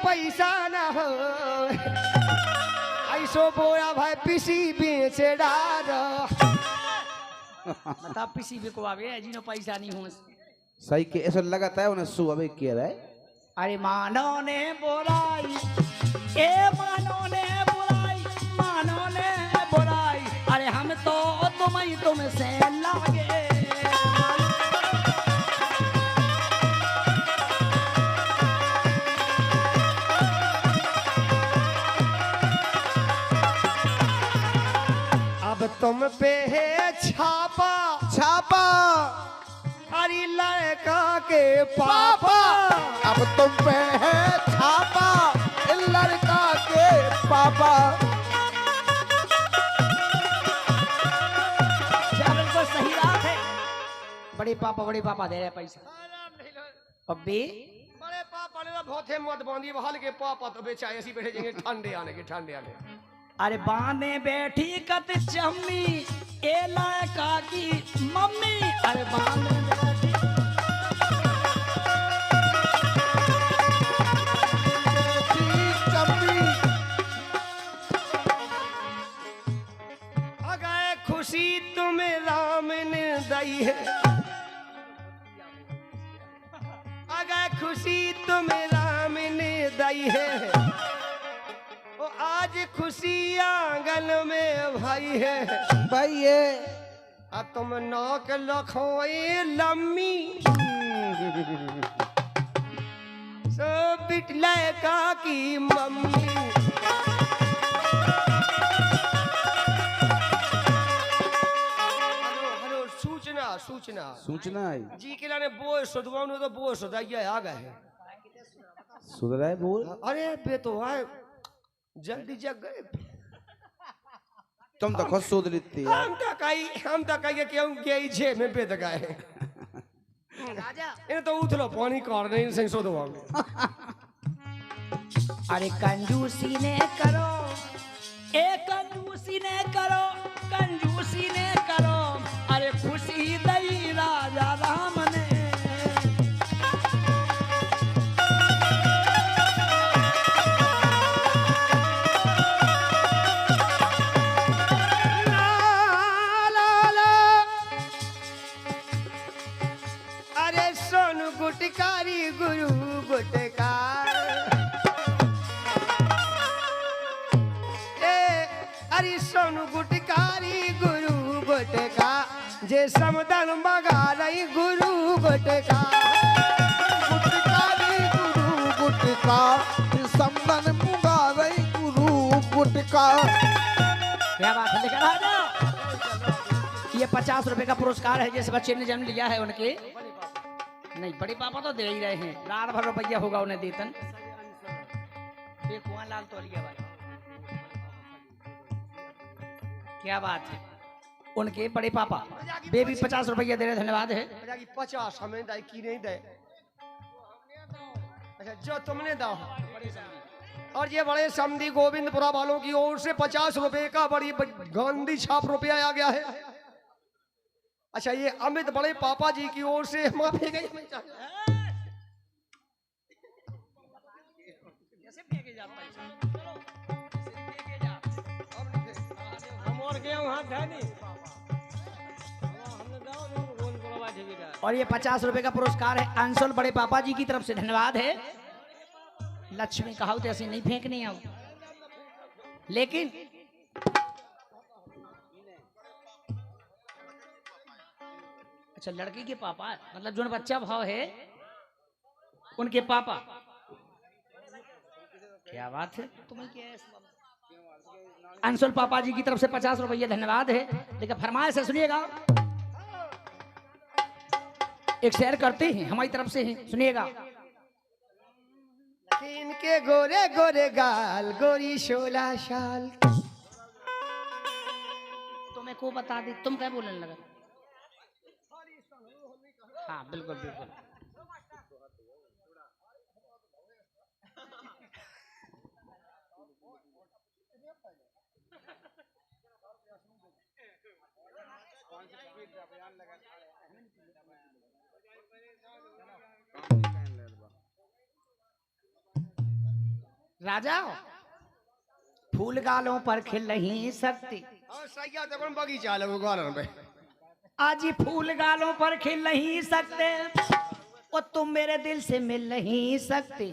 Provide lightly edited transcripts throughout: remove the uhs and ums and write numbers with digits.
पैसा ना हो ऐसो बोया भाई पीसी बेचे डार बता पीसी भी को आवे जिनो पैसा नहीं हो सही के ऐसा लगाता है उन्हें सु अबे कह रहा है। अरे मानो ने बोलाई ए मानो ने बोलाई मानो ने बोलाई अरे हम तो तुम से लागे अब तुम पे है छापा छापा अरे लड़का के पापा अब तुम पे है छापा लड़का के पापा। बिल्कुल सही बात है। बड़े पापा दे रहे पैसा अब भी बड़े पापा ने बहुत हिम्मत बांधी बहाल के पापा तो बेचारे ऐसी बैठे जाएंगे ठंडे आने के ठंडे आने। अरे बाने बैठी कत चम्मी ए लड़का की मम्मी अरे बाने बैठी अगर खुशी तुम्हें राम ने दी है अगर खुशी तुम्हें राम ने दी है वो आज खुशी आंगन में भाई है भाई ये तुम नौक लखोए लम्मी सो बिटले का की मम्मी हेलो सूचना सूचना सूचना आई जी के लाने बोझ सुधवाऊं तो बोझ सुधाइए आ गए सुधरा है बोल। अरे बे तो आए जल्दी जग गए तुम तो खुद सूद लेती है। हम तो कही क्यों गई छे में बेद गए ये तो उठलो पानी काट नहीं सही सो दो अरे कंजूसी ने करो ए कंजूसी ने करो कंजूसी ने करो अरे खुशी दई राजा राम ने गुटकारी गुरु गुटकार अरे सोनू गुटकारी गुरु गुटका जे समदन बगा रही गुरु गुटका गुटकारी गुरु गुटका समदन मुगा रही गुरु गुटका। क्या बात है लेकर आ जाओ। ये 50 रुपए का पुरस्कार है जिस बच्चे ने जन्म लिया है उनके नहीं बड़े पापा तो दे ही रहे हैं लाख भर रुपया होगा उन्हें देतन कुआं लाल तौलिया भाई क्या बात है उनके बड़े पापा बेबी 50 रुपया दे रहे धन्यवाद है 50 हमें दाई की नहीं दे अच्छा जो तुमने दा और ये बड़े समधी गोविंदपुरा वालों की ओर से 50 रुपए का बड़ी गांधी छाप रुपया आ गया है। अच्छा ये अमित बड़े पापा जी की ओर से माफी गई और ये 50 रुपए का पुरस्कार है अंशुल बड़े पापा जी की तरफ से धन्यवाद है। लक्ष्मी कहा तो ऐसे नहीं फेंकनी आओ लेकिन अच्छा लड़की के पापा मतलब जो बच्चा भाव है उनके पापा क्या बात है तुम्हें क्या है अंशुल पापा जी की तरफ से 50 रुपये धन्यवाद है। लेकिन फरमाइश है सुनिएगा एक शेयर करते हैं हमारी तरफ से है सुनिएगा इनके गोरे गोरे गाल गोरी 16 साल तुम्हें को बता दी तुम क्या बोलने लगा। हाँ बिल्कुल बिल्कुल राजा फूल गालों पर खिल नहीं सकती, और सैया तो कौन बगीचा लगो गालन पे। आज ये फूल गालों पर खिल नहीं सकते और तुम मेरे दिल से मिल नहीं सकते।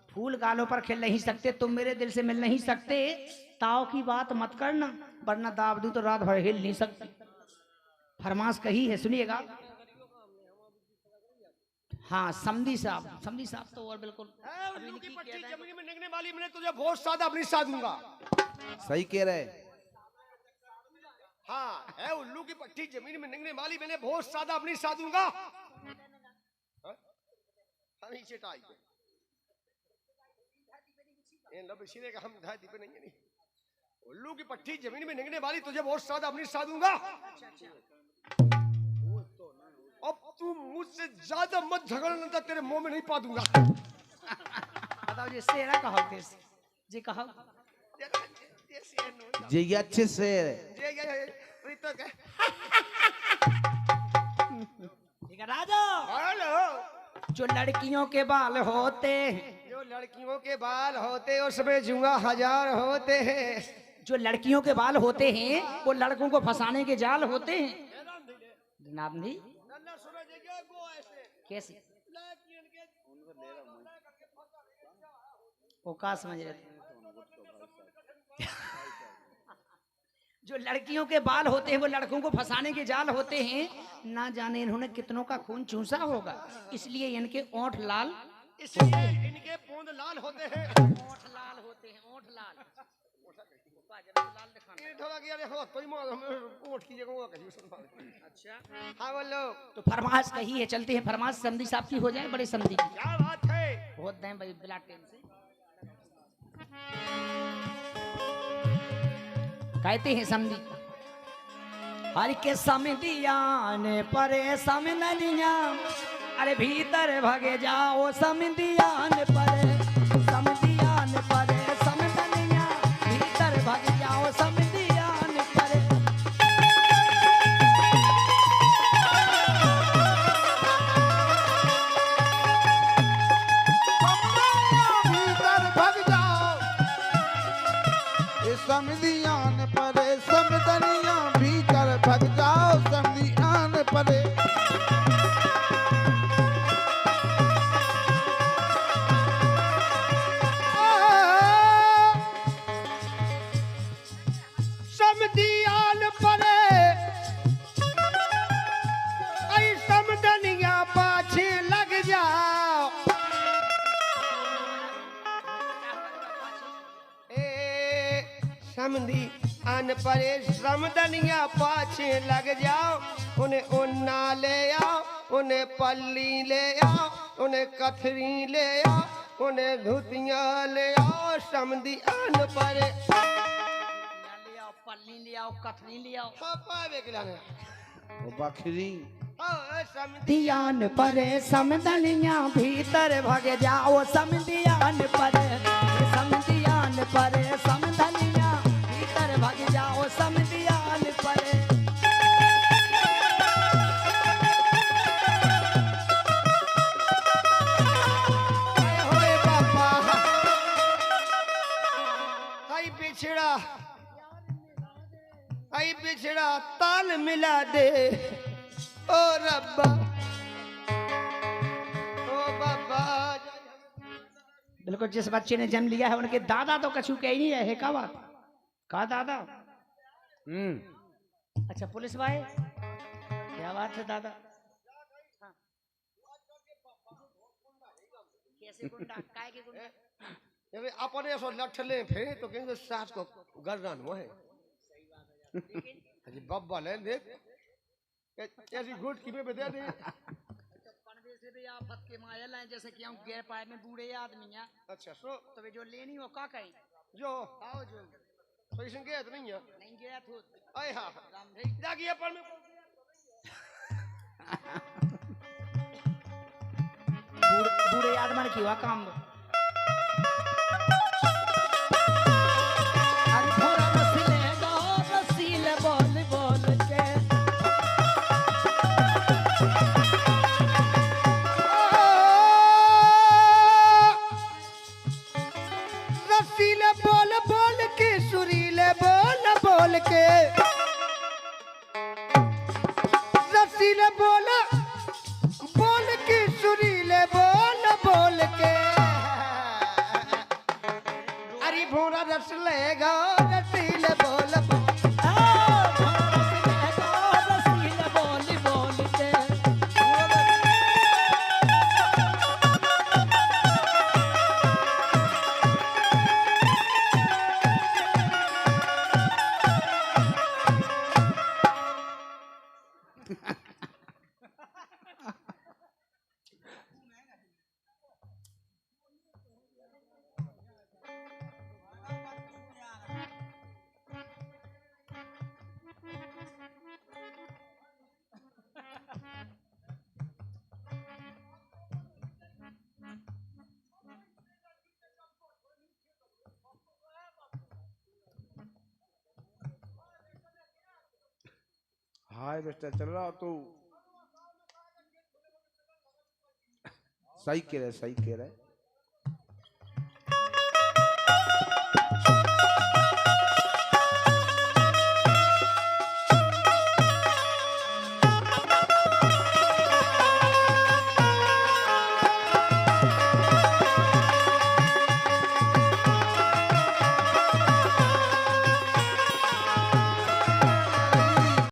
फूल गालों पर खिल नहीं सकते, तुम मेरे दिल से मिल नहीं सकते। ताव की बात मत करना वरना दाब दूं तो रात भर हिल नहीं सकती। फरमाश कही है, सुनिएगा। हाँ समधी साहब तो और बिल्कुल उल्लू की पट्टी जमीन में निकलने वाली, मैंने तुझे बहुत सादा अपनी साथ दूंगा। सही कह रहे। हाँ है उल्लू की पट्टी जमीन में निकलने वाली, मैंने बहुत सादा अपनी साथ दूंगा। नीचे टाई पे ये लब इसीलिए का हम धाती पे नहीं है नहीं। उल्लू की पट्टी जमीन में निकलने वाली, तुझे बहुत सादा अपनी साथ दूंगा। अब तू मुझसे ज्यादा मत झगड़ना, तो तेरे मुंह में नहीं पा दूंगा। बताओ जी शेरा कहो जी कहो ये अच्छे से ठीक है राजा। जो लड़कियों के बाल होते हैं, जो लड़कियों के बाल होते उसमें जुआ हजार होते हैं। जो लड़कियों के बाल होते हैं वो लड़कों को फंसाने के जाल होते हैं। जनाब जी कैसे वो का समझ रहे थे? जो लड़कियों के बाल होते हैं वो लड़कों को फंसाने के जाल होते हैं। ना जाने इन्होंने कितनों का खून चूसा होगा, इसलिए इनके ओंठ लाल, इसलिए इनके पूंछ लाल होते हैं। ओंठ लाल होते हैं, ओंठ लाल। अच्छा हाँ बोलो। तो फरमाश कही है, चलते हैं फरमाश समधी साहब की हो जाए, बड़े समधी की। क्या बात है। बहुत दें भाई बिला टेम से। कहते हैं समधी हर के समधियान परे समनलिया, अरे भीतर भगे जाओ समधियान परे, समधियान परे समनलिया, भीतर भगे जाओ समधियान परे। भीतर भग जाओ ये समधियान परे, समधनिया भीतर भग जाओ समधियान परे। समधियान परे ऐ समधनिया पाछे लग जाओ। ए समधी आन परे समधनिया पाछे लग जाओ। उन्हें उन्ना ले आओ, उन्हें पल्ली ले आओ, उन्हें कथरी ले आओ, उन्हें धुतियां ले आओ। समधी आन परे ले आओ, पल्ली ले आओ, कथनी ले आओ। वो बकरी समधियान परे समधनिया भीतर भगे जाओ, समधियान परे, समधियान परे समधनिया भीतर भगे जाओ, समधियान परे। होए बापा आई पिछड़ा ताल मिला दे ओ रब्बा ओ बाबा। बिल्कुल जिस बच्चे ने जन्म लिया है उनके दादा तो कछु कह ही नहीं रहे। का बात का दादा? अच्छा पुलिस भाई क्या बात है दादा? हाँ। कैसे गुंडा? काय के गुंडा? जब अपने सो लठले फिर तो कहेंगे सास को गर्दन हुआ है। अजी बब्बा ले देख ऐसी घुट की में बता दे। से भी आफत के मायल हैं, जैसे कि हम गैर पाए में बूढ़े आदमी हैं। अच्छा सो तो वे जो लेनी हो का कहीं जो आओ जो तो इसने गया तो नहीं है। नहीं गया तो आए हाँ राम भाई जागिए पर में बूढ़े आदमी ने किया काम। रस लेगा रसीले बोल रसीले बोल बोलते हाय बेटा चल रहा तू सही कह रहे